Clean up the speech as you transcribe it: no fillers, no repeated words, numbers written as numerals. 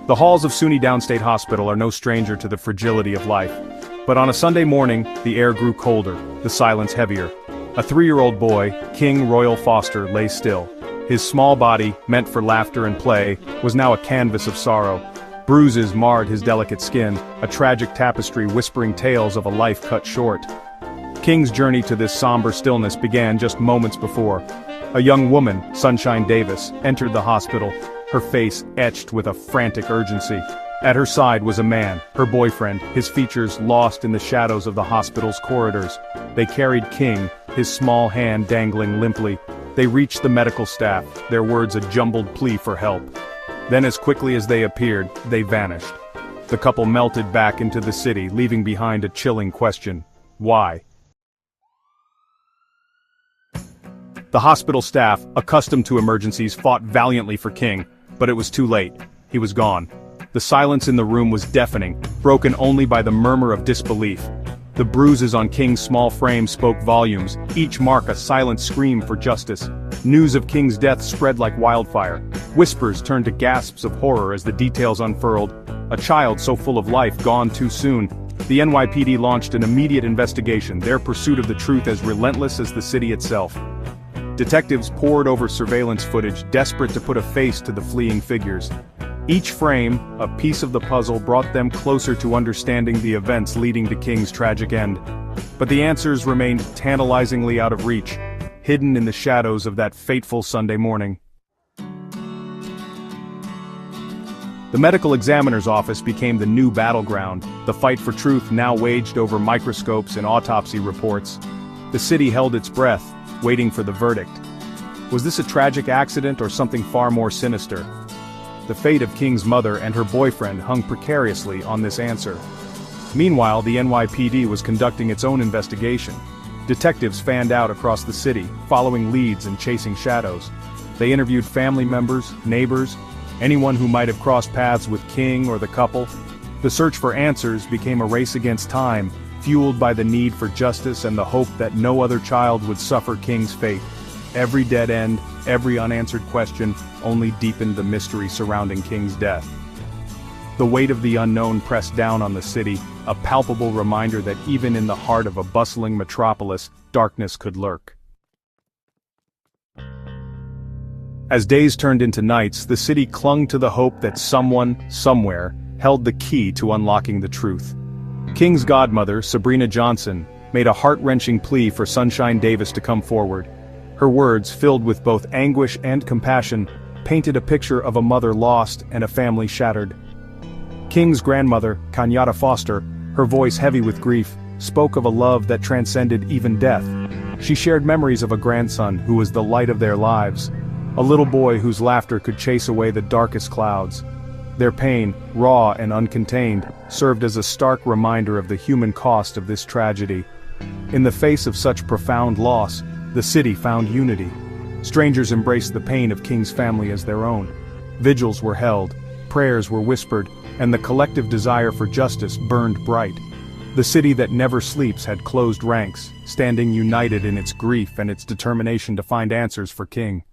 The halls of SUNY Downstate Hospital are no stranger to the fragility of life. But on a Sunday morning, the air grew colder, the silence heavier. A 3-year-old boy, King Royal Foster, lay still. His small body, meant for laughter and play, was now a canvas of sorrow. Bruises marred his delicate skin, a tragic tapestry whispering tales of a life cut short. King's journey to this somber stillness began just moments before. A young woman, Sunshine Davis, entered the hospital, her face etched with a frantic urgency. At her side was a man, her boyfriend, his features lost in the shadows of the hospital's corridors. They carried King, his small hand dangling limply. They reached the medical staff, their words a jumbled plea for help. Then as quickly as they appeared, they vanished. The couple melted back into the city, leaving behind a chilling question. Why? The hospital staff, accustomed to emergencies, fought valiantly for King, but it was too late. He was gone. The silence in the room was deafening, broken only by the murmur of disbelief. The bruises on King's small frame spoke volumes, each mark a silent scream for justice. News of King's death spread like wildfire. Whispers turned to gasps of horror as the details unfurled. A child so full of life gone too soon. The NYPD launched an immediate investigation, their pursuit of the truth as relentless as the city itself. Detectives pored over surveillance footage, desperate to put a face to the fleeing figures. Each frame, a piece of the puzzle, brought them closer to understanding the events leading to King's tragic end. But the answers remained tantalizingly out of reach, hidden in the shadows of that fateful Sunday morning. The medical examiner's office became the new battleground, the fight for truth now waged over microscopes and autopsy reports. The city held its breath, waiting for the verdict. Was this a tragic accident or something far more sinister? The fate of King's mother and her boyfriend hung precariously on this answer. Meanwhile, the NYPD was conducting its own investigation. Detectives fanned out across the city, following leads and chasing shadows. They interviewed family members, neighbors, anyone who might have crossed paths with King or the couple. The search for answers became a race against time, fueled by the need for justice and the hope that no other child would suffer King's fate. Every dead end, every unanswered question, only deepened the mystery surrounding King's death. The weight of the unknown pressed down on the city, a palpable reminder that even in the heart of a bustling metropolis, darkness could lurk. As days turned into nights, the city clung to the hope that someone, somewhere, held the key to unlocking the truth. King's godmother, Sabrina Johnson, made a heart-wrenching plea for Sunshine Davis to come forward. Her words, filled with both anguish and compassion, painted a picture of a mother lost and a family shattered. King's grandmother, Kenyatta Foster, her voice heavy with grief, spoke of a love that transcended even death. She shared memories of a grandson who was the light of their lives, a little boy whose laughter could chase away the darkest clouds. Their pain, raw and uncontained, served as a stark reminder of the human cost of this tragedy. In the face of such profound loss, the city found unity. Strangers embraced the pain of King's family as their own. Vigils were held, prayers were whispered, and the collective desire for justice burned bright. The city that never sleeps had closed ranks, standing united in its grief and its determination to find answers for King.